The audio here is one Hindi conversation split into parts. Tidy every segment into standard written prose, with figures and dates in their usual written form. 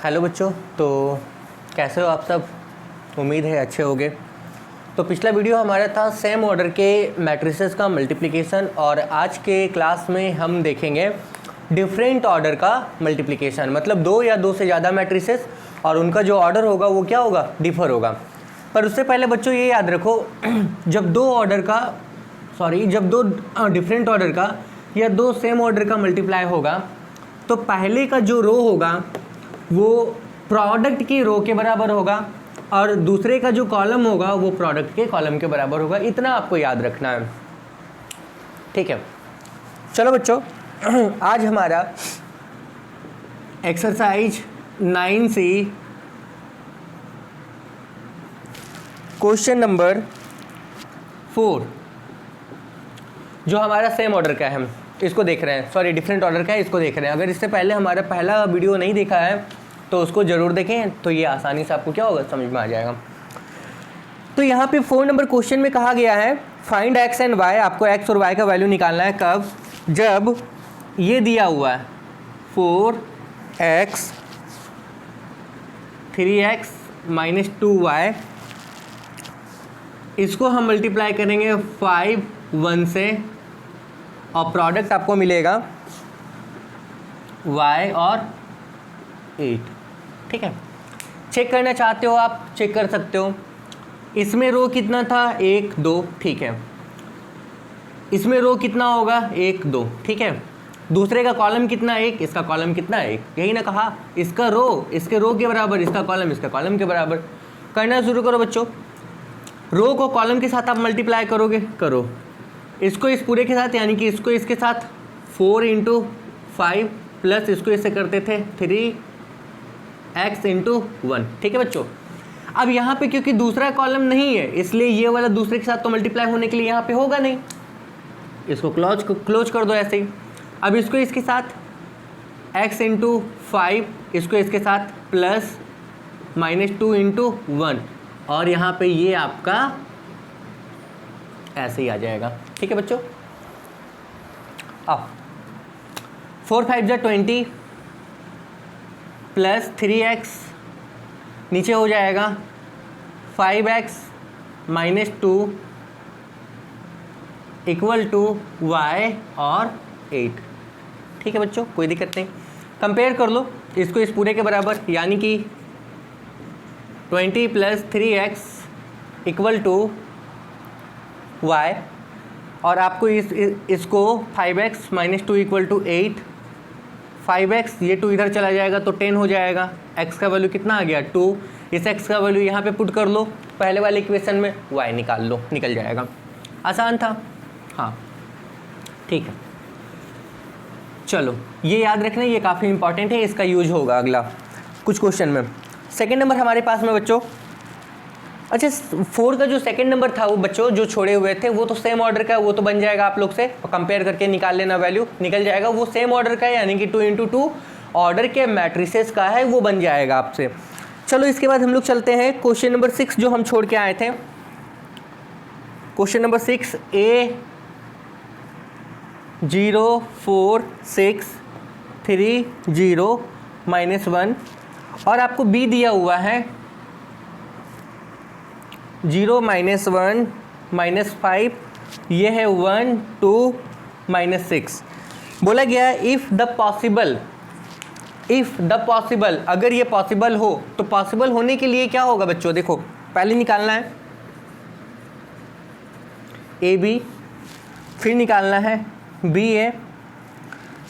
हेलो बच्चों, तो कैसे हो आप सब। उम्मीद है अच्छे होंगे। तो पिछला वीडियो हमारा था सेम ऑर्डर के मैट्रिसेस का मल्टीप्लिकेशन, और आज के क्लास में हम देखेंगे डिफरेंट ऑर्डर का मल्टीप्लिकेशन, मतलब दो या दो से ज़्यादा मैट्रिसेस और उनका जो ऑर्डर होगा वो क्या होगा, डिफर होगा। पर उससे पहले बच्चों ये याद रखो, जब दो डिफरेंट ऑर्डर का या दो सेम ऑर्डर का मल्टीप्लाई होगा तो पहले का जो रो होगा वो प्रोडक्ट की रो के बराबर होगा और दूसरे का जो कॉलम होगा वो प्रोडक्ट के कॉलम के बराबर होगा। इतना आपको याद रखना है, ठीक है। चलो बच्चों, आज हमारा एक्सरसाइज 9C क्वेश्चन नंबर 4 जो हमारा सेम ऑर्डर का है, हम इसको देख रहे हैं, सॉरी डिफरेंट ऑर्डर का है, इसको देख रहे हैं। अगर इससे पहले हमारा पहला वीडियो नहीं देखा है तो उसको ज़रूर देखें, तो ये आसानी से आपको क्या होगा, समझ में आ जाएगा। तो यहाँ पे 4 नंबर क्वेश्चन में कहा गया है फाइंड x एंड y। आपको x और y का वैल्यू निकालना है कब, जब ये दिया हुआ है 4x 3x - 2y, इसको हम मल्टीप्लाई करेंगे 5 1 से और प्रोडक्ट आपको मिलेगा y और 8, ठीक है। चेक करना चाहते हो आप चेक कर सकते हो। इसमें रो कितना था, 1 2, ठीक है। इसमें रो कितना होगा, 1 2, ठीक है। दूसरे का कॉलम कितना, 1, इसका कॉलम कितना, 1, यही ना कहा। इसका रो इसके रो के बराबर, इसका कॉलम इसका कॉलम के बराबर। करना शुरू करो बच्चों। रो को कॉलम के साथ आप मल्टीप्लाई करोगे, करो। इसको इस पूरे के साथ, यानी कि इसको इसके साथ 4 × 5 प्लस इसको इससे करते थे 3x × 1, ठीक है बच्चों। अब यहाँ पे क्योंकि दूसरा कॉलम नहीं है इसलिए ये वाला दूसरे के साथ तो मल्टीप्लाई होने के लिए यहाँ पे होगा नहीं, इसको क्लोज कर दो ऐसे ही। अब इसको इसके साथ x × 5, इसको इसके साथ प्लस -2 × 1, और यहाँ पे ये आपका ऐसे ही आ जाएगा, ठीक है बच्चों। अब 4 5 जा 20 प्लस 3x नीचे हो जाएगा 5x - 2 = y और 8, ठीक है बच्चों, कोई दिक्कत नहीं। कंपेयर कर लो इसको इस पूरे के बराबर, यानी कि 20 + 3x = y, और आपको इसको 5x - 2 = 8, 5x ये 2 इधर चला जाएगा तो 10 हो जाएगा। x का वैल्यू कितना आ गया, 2। इस x का वैल्यू यहाँ पे पुट कर लो पहले वाले इक्वेशन में, y निकाल लो, निकल जाएगा। आसान था, हाँ ठीक है। चलो ये याद रखना, ये काफ़ी इंपॉर्टेंट है, इसका यूज होगा अगला कुछ क्वेश्चन में। सेकेंड नंबर हमारे पास में बच्चों, अच्छा 4 का जो सेकंड नंबर था वो बच्चों जो छोड़े हुए थे वो तो सेम ऑर्डर का है, वो तो बन जाएगा आप लोग से, कंपेयर करके निकाल लेना, वैल्यू निकल जाएगा। वो सेम ऑर्डर का है, यानी कि 2 × 2 ऑर्डर के मैट्रिसेस का है, वो बन जाएगा आपसे। चलो इसके बाद हम लोग चलते हैं क्वेश्चन नंबर 6 जो हम छोड़ के आए थे। क्वेश्चन नंबर 6 A 0 4 6 3 0 -1, और आपको B दिया हुआ है 0 -1 -5, ये है 1 2 -6। बोला गया है इफ़ द पॉसिबल, अगर ये पॉसिबल हो तो पॉसिबल होने के लिए क्या होगा बच्चों, देखो पहले निकालना है AB, फिर निकालना है BA,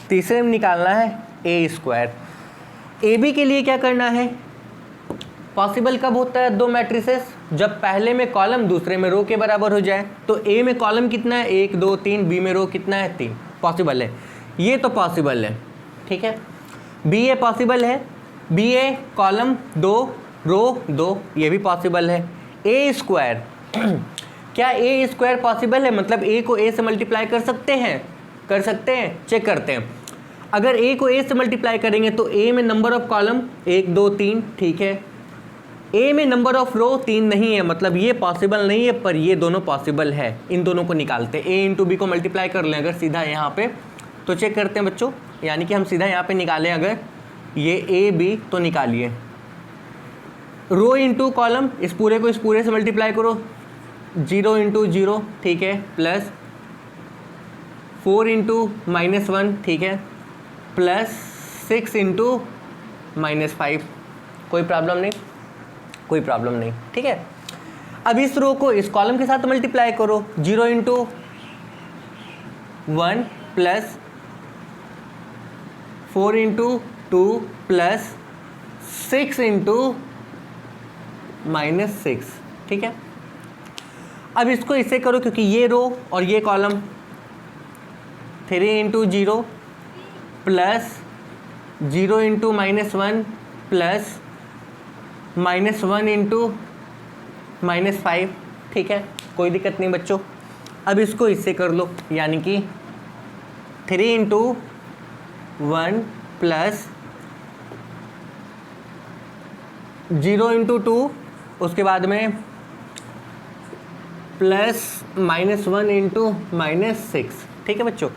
तीसरे में निकालना है A²। AB के लिए क्या करना है, पॉसिबल कब होता है दो मैट्रिसेस, जब पहले में कॉलम दूसरे में रो के बराबर हो जाए। तो A में कॉलम कितना है, 1 2 3, B में रो कितना है, 3, पॉसिबल है, ये तो पॉसिबल है, ठीक है। BA पॉसिबल है, BA कॉलम 2 रो 2, ये भी पॉसिबल है। A², क्या A² पॉसिबल है, मतलब A को A से मल्टीप्लाई कर सकते हैं, चेक करते हैं। अगर A को A से मल्टीप्लाई करेंगे तो A में नंबर ऑफ कॉलम 1 2 3, ठीक है। A में नंबर ऑफ रो 3 नहीं है, मतलब ये पॉसिबल नहीं है, पर ये दोनों पॉसिबल है। इन दोनों को निकालते, A × B को मल्टीप्लाई कर लें अगर सीधा यहाँ पे, तो चेक करते हैं बच्चों, यानी कि हम सीधा यहाँ पे निकालें अगर ये ए बी, तो निकालिए रो इंटू कॉलम, इस पूरे को इस पूरे से मल्टीप्लाई करो, 0 इंटू 0, ठीक है, प्लस 4 इंटू -1, ठीक है, प्लस 6 इंटू -5। कोई प्रॉब्लम नहीं, कोई प्रॉब्लम नहीं, ठीक है। अब इस रो को इस कॉलम के साथ मल्टीप्लाई करो, 0 into 1 plus 4 into 2 plus 6 into -6, ठीक है। अब इसको इससे करो क्योंकि ये रो और ये column, 3 into 0 plus 0 into -1 plus -1 into -5, ठीक है, कोई दिक्कत नहीं बच्चों। अब इसको इससे कर लो, यानी कि 3 इंटू 1 प्लस 0 इंटू 2, उसके बाद में प्लस -1 इंटू -6, ठीक है बच्चों।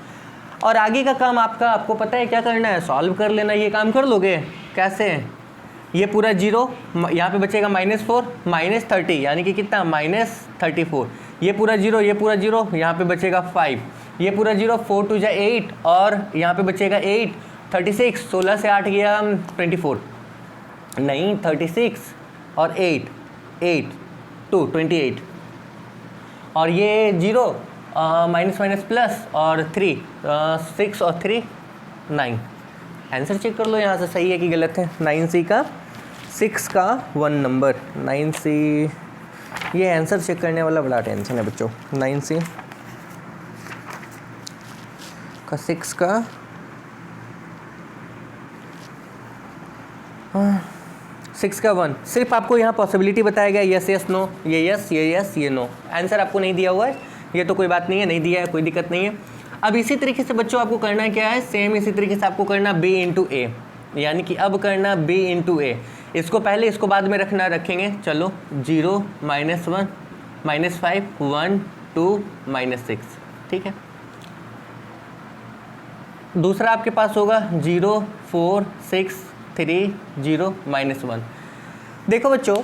और आगे का काम आपको पता है क्या करना है, सॉल्व कर लेना। ये काम कर लोगे कैसे, ये पूरा 0, यहाँ पे बचेगा -4 -30, यानी कि कितना -34, ये पूरा 0, ये पूरा 0, यहाँ पे बचेगा 5, ये पूरा 0, 4 2 8, और यहाँ पे बचेगा 8, 36, 16 से 8 गया 24, नहीं 36 और 8 2 28, और ये 0 माइनस माइनस प्लस और 3 6 और 3 9। आंसर चेक कर लो यहाँ से, सही है कि गलत है। 9C का 6 का 1 नंबर, 9C, ये आंसर चेक करने वाला बड़ा टेंशन है बच्चों। 9C का 6 का 6 का 1, सिर्फ आपको यहाँ पॉसिबिलिटी बताया गया, यस यस नो, ये यस ये यस ये नो, आंसर आपको नहीं दिया हुआ है, ये तो कोई बात नहीं है, नहीं दिया है कोई दिक्कत नहीं है। अब इसी तरीके से बच्चों आपको करना क्या है, सेम इसी तरीके से आपको करना B इंटू ए, यानी कि अब करना B इंटू ए, इसको पहले इसको बाद में रखेंगे। चलो 0 -1 -5 1 2 -6, ठीक है। दूसरा आपके पास होगा 0 4 6 3 0 -1। देखो बच्चों,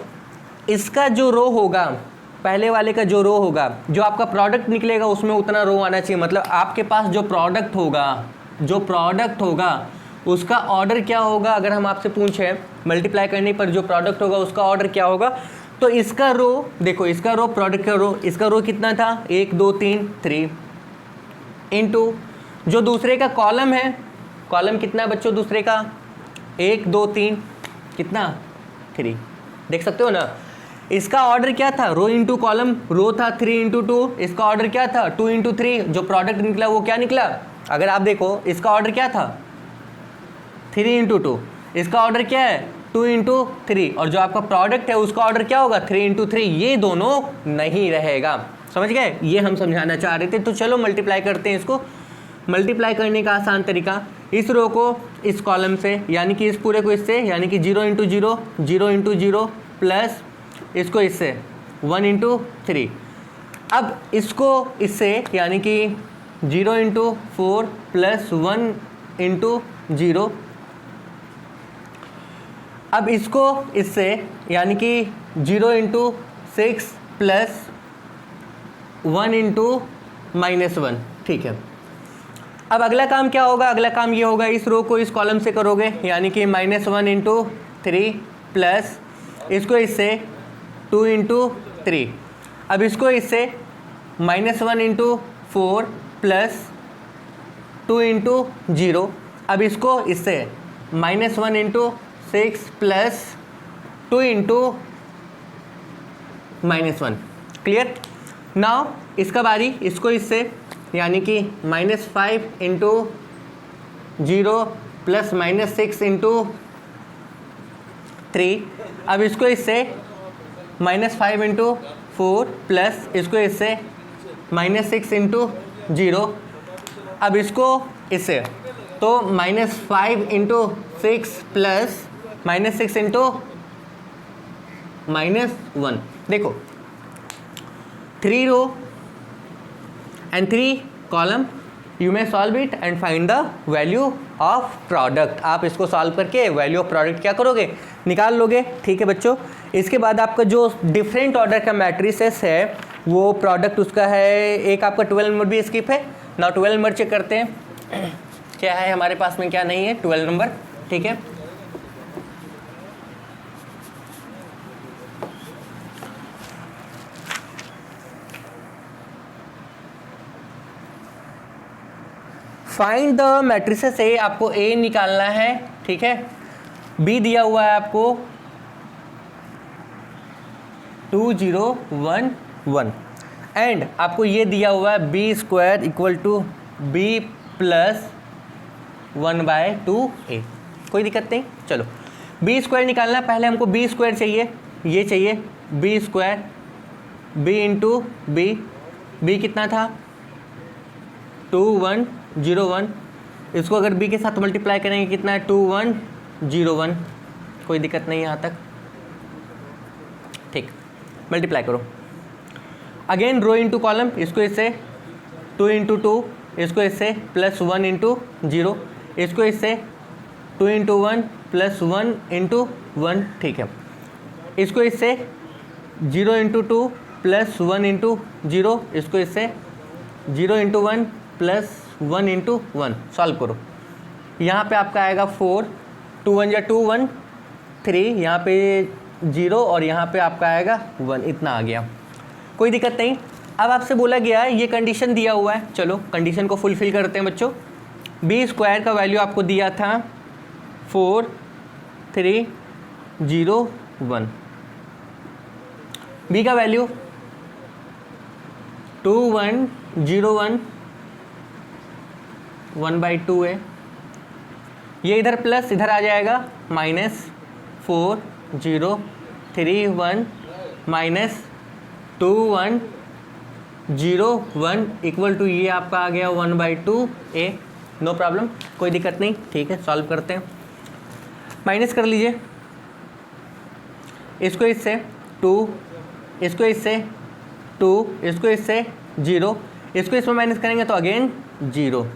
इसका जो रो होगा, पहले वाले का जो रो होगा, जो आपका प्रोडक्ट निकलेगा उसमें उतना रो आना चाहिए। मतलब आपके पास जो प्रोडक्ट होगा उसका ऑर्डर क्या होगा, अगर हम आपसे पूछें मल्टीप्लाई करने पर जो प्रोडक्ट होगा उसका ऑर्डर क्या होगा, तो इसका रो देखो, इसका रो प्रोडक्ट का रो, इसका रो कितना था 1 2 3 3 इनटू जो दूसरे का कॉलम है, कॉलम कितना है बच्चों दूसरे का 1 2 3 कितना 3, देख सकते हो ना। इसका ऑर्डर क्या था, रो इंटू कॉलम, रो था 3 इंटू 2, इसका ऑर्डर क्या था 2 इंटू 3, जो प्रोडक्ट निकला वो क्या निकला, अगर आप देखो इसका ऑर्डर क्या था 3 इंटू 2, इसका ऑर्डर क्या है 2 इंटू 3, और जो आपका प्रोडक्ट है उसका ऑर्डर क्या होगा 3 इंटू 3, ये दोनों नहीं रहेगा। समझ गए, ये हम समझाना चाह रहे थे। तो चलो मल्टीप्लाई करते हैं इसको। मल्टीप्लाई करने का आसान तरीका, इस रो को इस कॉलम से, यानी कि इस पूरे को इससे, यानी कि 0 इंटू 0 0 इंटू 0 प्लस इसको इससे 1 इंटू 3, अब इसको इससे, यानी कि 0 इंटू 4 प्लस 1 इंटू 0, अब इसको इससे, यानी कि 0 इंटू 6 प्लस 1 इंटू -1, ठीक है। अब अगला काम क्या होगा, अगला काम ये होगा, इस रो को इस कॉलम से करोगे, यानी कि -1 इंटू 3 प्लस इसको इससे 2 इंटू 3, अब इसको इससे -1 इंटू 4 प्लस 2 इंटू 0, अब इसको इससे -1 into 6 plus 2 into -1। Clear. Now इसका बारी, इसको इससे, यानी कि -5 इंटू 0 प्लस -6 इंटू 3, अब इसको इससे -5 इंटू 4 प्लस इसको इससे -6 इंटू 0, अब इसको इससे, तो -5 इंटू 6 प्लस -6 इंटू -1। देखो 3 row and 3 column, you may solve it and find the value of product. आप इसको सॉल्व करके वैल्यू ऑफ प्रोडक्ट क्या करोगे, निकाल लोगे। ठीक है बच्चों, इसके बाद आपका जो डिफरेंट ऑर्डर का मैट्रिसेस है वो प्रोडक्ट उसका है, एक आपका 12 नंबर भी स्किप है ना। 12 नंबर चेक करते हैं क्या है हमारे पास में, क्या नहीं है 12 नंबर। ठीक है, फाइंड द मैट्रिसेस ए, आपको ए निकालना है। ठीक है, बी दिया हुआ है आपको 2 0 1 1 एंड आपको ये दिया हुआ है B square equal to B plus 1/2a। कोई दिक्कत नहीं, चलो बी स्क्वायर निकालना है। पहले हमको बी स्क्वायर चाहिए, ये चाहिए B square, B into B कितना था 2 1 0 1। इसको अगर बी के साथ मल्टीप्लाई करेंगे कितना है 2 1 0 1। कोई दिक्कत नहीं यहाँ तक, ठीक। मल्टीप्लाई करो अगेन रो इंटू कॉलम, इसको इससे 2 इंटू 2, इसको इससे प्लस 1 इंटू 0, इसको इससे 2 इंटू 1 प्लस 1 इंटू 1। ठीक है, इसको इससे 0 इंटू 2 प्लस 1 इंटू 0, इसको इससे 0 इंटू 1 प्लस 1 इंटू 1। सॉल्व करो, यहाँ पे आपका आएगा 4, 2 1 या 2 1 3, यहाँ पे 0 और यहाँ पे आपका आएगा 1, इतना आ गया। कोई दिक्कत नहीं। अब आपसे बोला गया है ये कंडीशन दिया हुआ है, चलो कंडीशन को फुलफिल करते हैं बच्चों। बी स्क्वायर का वैल्यू आपको दिया था 4 3 0 1, बी का वैल्यू 2 1 0 1 1/2 है। ये इधर प्लस इधर आ जाएगा माइनस 4 0 3 1 माइनस 2 1 0 1 इक्वल टू ये आपका आ गया 1/2a। नो प्रॉब्लम, कोई दिक्कत नहीं। ठीक है, सॉल्व करते हैं। माइनस कर लीजिए, इसको इससे 2, इसको इससे 2, इसको इससे 0, इसको इसमें माइनस करेंगे तो अगेन 0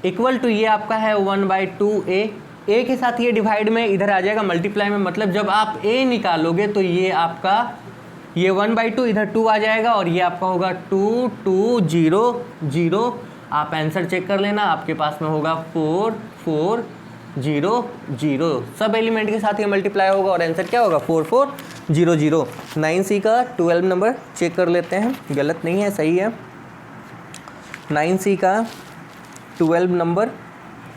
इक्वल टू ये आपका है 1/2a। ए के साथ ये डिवाइड में इधर आ जाएगा मल्टीप्लाई में, मतलब जब आप ए निकालोगे तो ये आपका ये 1/2 इधर 2 आ जाएगा और ये आपका होगा 2 2 0 0। आप आंसर चेक कर लेना, आपके पास में होगा 4 4 0 0। सब एलिमेंट के साथ ये मल्टीप्लाई होगा और आंसर क्या होगा 4 4 0 0। 9C का 12 नंबर चेक कर लेते हैं, गलत नहीं है, सही है। 9C का 12 नंबर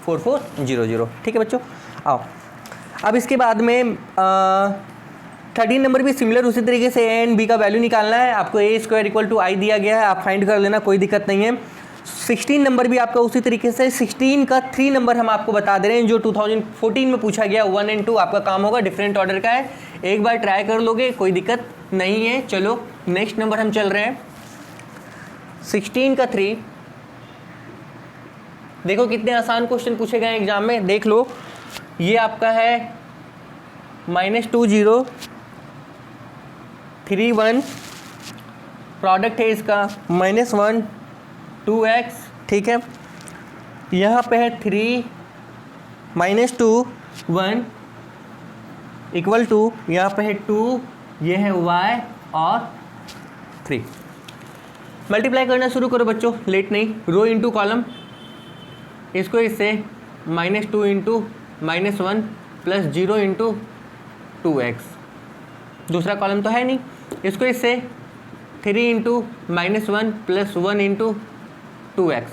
4 4 0 0। ठीक है बच्चों, आओ अब इसके बाद में 13 नंबर भी सिमिलर उसी तरीके से ए एंड बी का वैल्यू निकालना है। आपको ए स्क्वायर इक्वल टू आई दिया गया है, आप फाइंड कर लेना, कोई दिक्कत नहीं है। 16 नंबर भी आपका उसी तरीके से, 16 का 3 नंबर हम आपको बता दे रहे हैं जो 2014 में पूछा गया। 1 एंड 2 आपका काम होगा, डिफरेंट ऑर्डर का है, एक बार ट्राई कर लोगे, कोई दिक्कत नहीं है। चलो नेक्स्ट नंबर हम चल रहे हैं 16 का 3। देखो कितने आसान क्वेश्चन पूछे गए एग्जाम में, देख लो। ये आपका है -2 0 3 1, प्रोडक्ट है इसका -1 2x। ठीक है, यहाँ पे है 3 -2 1 इक्वल टू, यहाँ पे है 2, ये है y और 3। मल्टीप्लाई करना शुरू करो बच्चों, लेट नहीं। रो इंटू कॉलम, इसको इससे -2 इंटू -1 प्लस 0 इंटू 2x। दूसरा कॉलम तो है नहीं, इसको इससे 3 इंटू -1 प्लस 1 इंटू 2x,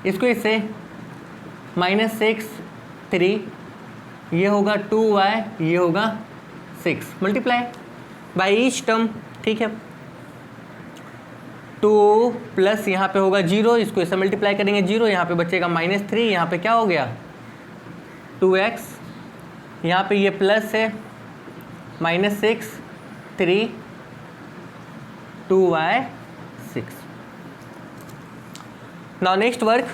इसको इससे -6 3, ये होगा 2y, ये होगा 6। Multiply by each term. ठीक है, 2 प्लस यहाँ पे होगा 0, इसको इससे मल्टीप्लाई करेंगे 0, यहाँ पे बचेगा -3, यहाँ पे क्या हो गया 2x, यहाँ पे ये प्लस है -6 3 2y 6। Now next work,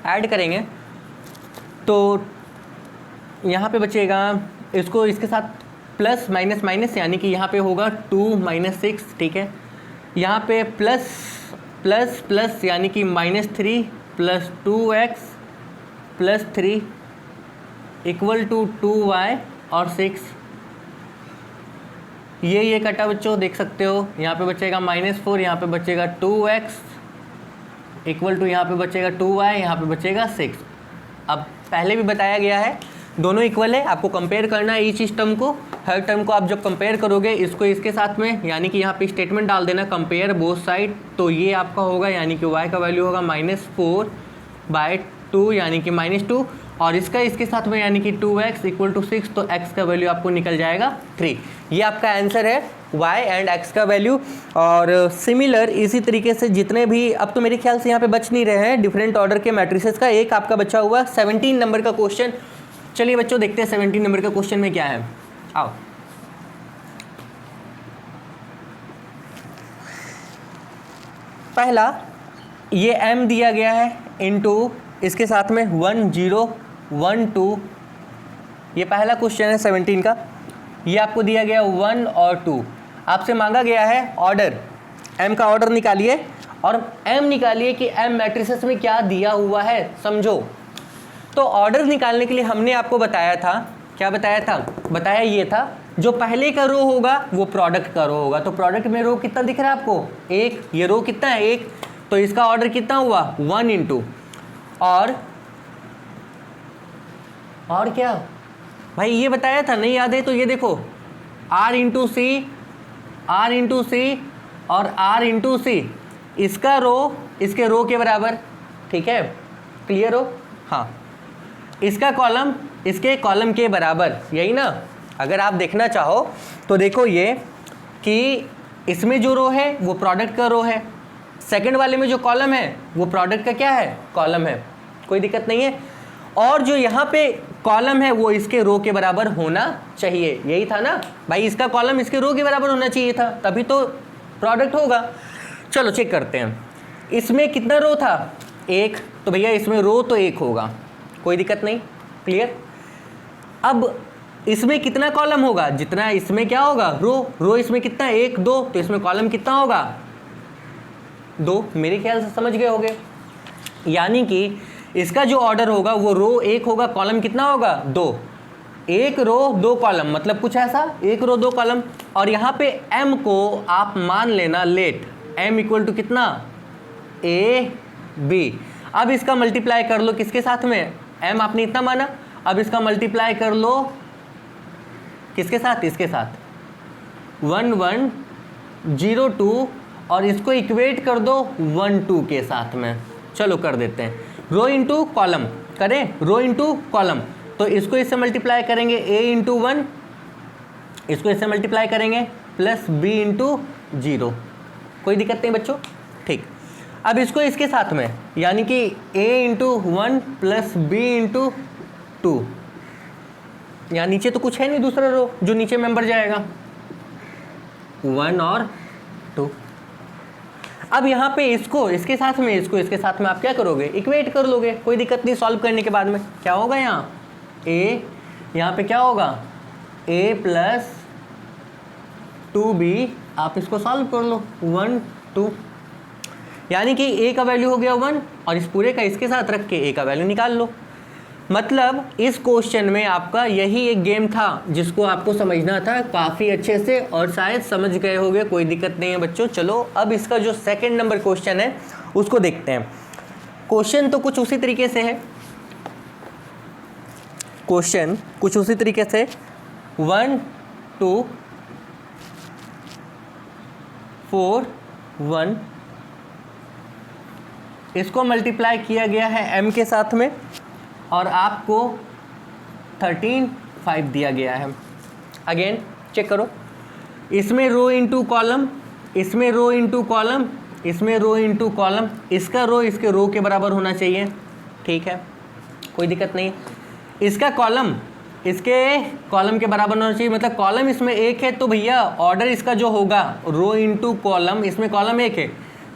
add करेंगे तो यहाँ पे बचेगा, इसको इसके साथ प्लस माइनस माइनस, यानी कि यहाँ पे होगा 2 माइनस 6, ठीक है। यहाँ पे प्लस प्लस प्लस यानी कि -3 plus 2x plus 3 equal to 2y और 6। ये कटा बच्चों, देख सकते हो, यहाँ पे बचेगा -4, यहाँ पे बचेगा 2x इक्वल टू यहाँ पे बचेगा 2y, यहाँ पे बचेगा 6। अब पहले भी बताया गया है दोनों इक्वल है, आपको कंपेयर करना है ईच टर्म को। हर टर्म को आप जब कंपेयर करोगे इसको इसके साथ में, यानी कि यहाँ पे स्टेटमेंट डाल देना कंपेयर बोथ साइड, तो ये आपका होगा, यानी कि y का वैल्यू होगा -4/2 यानी कि -2, और इसका इसके साथ में यानी कि 2x इक्वल टू 6, तो x का वैल्यू आपको निकल जाएगा 3। ये आपका आंसर है y एंड x का वैल्यू। और सिमिलर इसी तरीके से जितने भी, अब तो मेरे ख्याल से यहाँ पे बच नहीं रहे हैं डिफरेंट ऑर्डर के मैट्रिसेस का, एक आपका बचा हुआ 17 नंबर का क्वेश्चन। चलिए बच्चों देखते हैं 17 नंबर का क्वेश्चन में क्या है। आओ, पहला ये m दिया गया है इनटू इसके साथ में 1 0 1 2, ये पहला क्वेश्चन है 17 का। ये आपको दिया गया 1 और 2, आपसे मांगा गया है ऑर्डर, m का ऑर्डर निकालिए और m निकालिए कि m मैट्रिसेस में क्या दिया हुआ है, समझो। तो ऑर्डर निकालने के लिए हमने आपको बताया था, क्या बताया था, बताया ये था जो पहले का रो होगा वो प्रोडक्ट का रो होगा। तो प्रोडक्ट में रो कितना दिख रहा है आपको, 1, ये रो कितना है 1, तो इसका ऑर्डर कितना हुआ 1 इंटू, और क्या भाई ये बताया था, नहीं याद है तो ये देखो r इंटू सी और r इंटू सी, इसका रो इसके रो के बराबर, ठीक है, क्लियर हो, हाँ, इसका कॉलम इसके कॉलम के बराबर, यही ना। अगर आप देखना चाहो तो देखो ये कि इसमें जो रो है वो प्रोडक्ट का रो है, सेकंड वाले में जो कॉलम है वो प्रोडक्ट का क्या है, कॉलम है, कोई दिक्कत नहीं है। और जो यहाँ पे कॉलम है वो इसके रो के बराबर होना चाहिए, यही था ना भाई, इसका कॉलम इसके रो के बराबर होना चाहिए था, तभी तो प्रोडक्ट होगा। चलो चेक करते हैं, इसमें कितना रो था 1, तो भैया इसमें रो तो 1 होगा, कोई दिक्कत नहीं, क्लियर। अब इसमें कितना कॉलम होगा, जितना इसमें क्या होगा रो इसमें कितना 1 2, तो इसमें कॉलम कितना होगा 2, मेरे ख्याल से समझ गए होगे। यानी कि इसका जो ऑर्डर होगा वो रो 1 होगा, कॉलम कितना होगा 2, 1 रो 2 कॉलम, मतलब कुछ ऐसा 1 रो 2 कॉलम। और यहाँ पे m को आप मान लेना लेट, m इक्वल टू कितना a b। अब इसका मल्टीप्लाई कर लो किसके साथ में, m आपने इतना माना, अब इसका मल्टीप्लाई कर लो किसके साथ, इसके साथ 1 1 0 2, और इसको इक्वेट कर दो 1 2 के साथ में। चलो कर देते हैं, रो इंटू कॉलम करें, रो इंटू कॉलम, तो इसको इससे मल्टीप्लाई करेंगे a इंटू 1, इसको इससे मल्टीप्लाई करेंगे प्लस b इंटू 0, कोई दिक्कत नहीं बच्चों, ठीक। अब इसको इसके साथ में, यानी कि a into 1 plus b into 2, यहाँ नीचे तो कुछ है नहीं दूसरा रो जो नीचे मेंबर जाएगा, 1 और 2। अब यहाँ पे इसको इसके साथ में, इसको इसके साथ में आप क्या करोगे, इक्वेट कर लोगे, कोई दिक्कत नहीं। सॉल्व करने के बाद में क्या होगा, यहाँ a, यहाँ पे क्या होगा a प्लस 2b, आप इसको सॉल्व कर लो 1 2, यानी कि a का वैल्यू हो गया 1, और इस पूरे का इसके साथ रख के a का वैल्यू निकाल लो। मतलब इस क्वेश्चन में आपका यही एक गेम था जिसको आपको समझना था काफ़ी अच्छे से, और शायद समझ गए होंगे, कोई दिक्कत नहीं है बच्चों। चलो अब इसका जो सेकंड नंबर क्वेश्चन है उसको देखते हैं। क्वेश्चन तो कुछ उसी तरीके से है, क्वेश्चन कुछ उसी तरीके से 1 2 4 1, इसको मल्टीप्लाई किया गया है m के साथ में, और आपको 13 5 दिया गया है। अगेन चेक करो, इसमें रो इंटू कॉलम, इसमें रो इंटू कॉलम, इसमें रो इंटू कॉलम, इसका रो इसके रो के बराबर होना चाहिए, ठीक है, कोई दिक्कत नहीं। इसका कॉलम इसके कॉलम के बराबर होना चाहिए, मतलब कॉलम इसमें 1 है तो भैया ऑर्डर इसका जो होगा रो इंटू कॉलम, इसमें कॉलम 1 है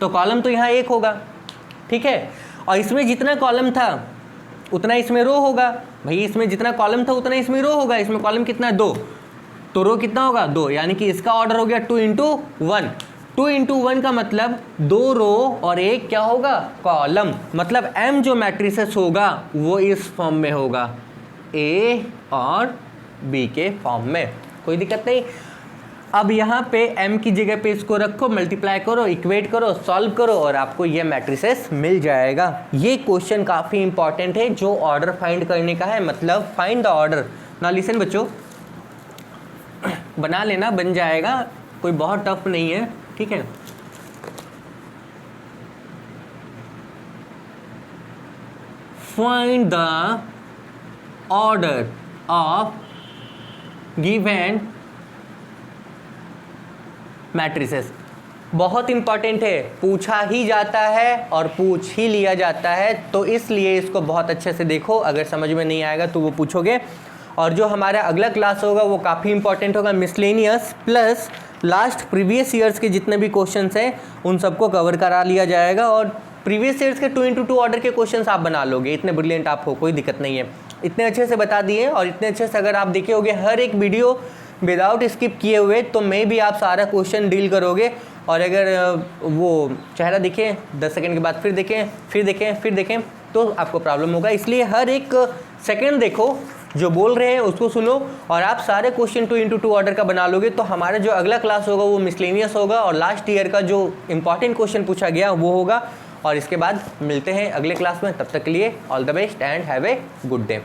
तो कॉलम तो यहाँ 1 होगा, ठीक है। और इसमें जितना कॉलम था उतना इसमें रो होगा, भाई इसमें जितना कॉलम था उतना इसमें रो होगा, इसमें कॉलम कितना है 2, तो रो कितना होगा 2, यानी कि इसका ऑर्डर हो गया 2 इंटू 1। 2 इंटू 1 का मतलब 2 रो और एक क्या होगा कॉलम, मतलब m जो मैट्रिसेस होगा वो इस फॉर्म में होगा, A और B के फॉर्म में, कोई दिक्कत नहीं। अब यहाँ पे m की जगह पे इसको रखो, मल्टीप्लाई करो, इक्वेट करो, सॉल्व करो और आपको ये मैट्रिसेस मिल जाएगा। ये क्वेश्चन काफ़ी इंपॉर्टेंट है जो ऑर्डर फाइंड करने का है, मतलब फाइंड द ऑर्डर। ना लिसन बच्चों, बना लेना, बन जाएगा, कोई बहुत टफ नहीं है, ठीक है। Find the order of given matrices, बहुत इंपॉर्टेंट है, पूछा ही जाता है और पूछ ही लिया जाता है, तो इसलिए इसको बहुत अच्छे से देखो, अगर समझ में नहीं आएगा तो वो पूछोगे। और जो हमारा अगला क्लास होगा वो काफ़ी इंपॉर्टेंट होगा, miscellaneous plus last previous years के जितने भी क्वेश्चंस हैं उन सबको कवर करा लिया जाएगा। और प्रीवियस ईयर्स के 2 इंटू 2 ऑर्डर के क्वेश्चंस आप बना लोगे, इतने ब्रिलियंट आप हो, कोई दिक्कत नहीं है, इतने अच्छे से बता दिए। और इतने अच्छे से अगर आप देखे होगे हर एक वीडियो विदाउट स्किप किए हुए, तो मे भी आप सारा क्वेश्चन डील करोगे। और अगर वो चेहरा दिखे 10 सेकंड के बाद फिर देखें, फिर देखें, फिर देखें, तो आपको प्रॉब्लम होगा। इसलिए हर एक सेकंड देखो, जो बोल रहे हैं उसको सुनो, और आप सारे क्वेश्चन 2 इंटू 2 ऑर्डर का बना लोगे, तो हमारा जो अगला क्लास होगा वो मिसलेनियस होगा और लास्ट ईयर का जो इंपॉर्टेंट क्वेश्चन पूछा गया वो होगा। और इसके बाद मिलते हैं अगले क्लास में, तब तक के लिए all the best and have a good day.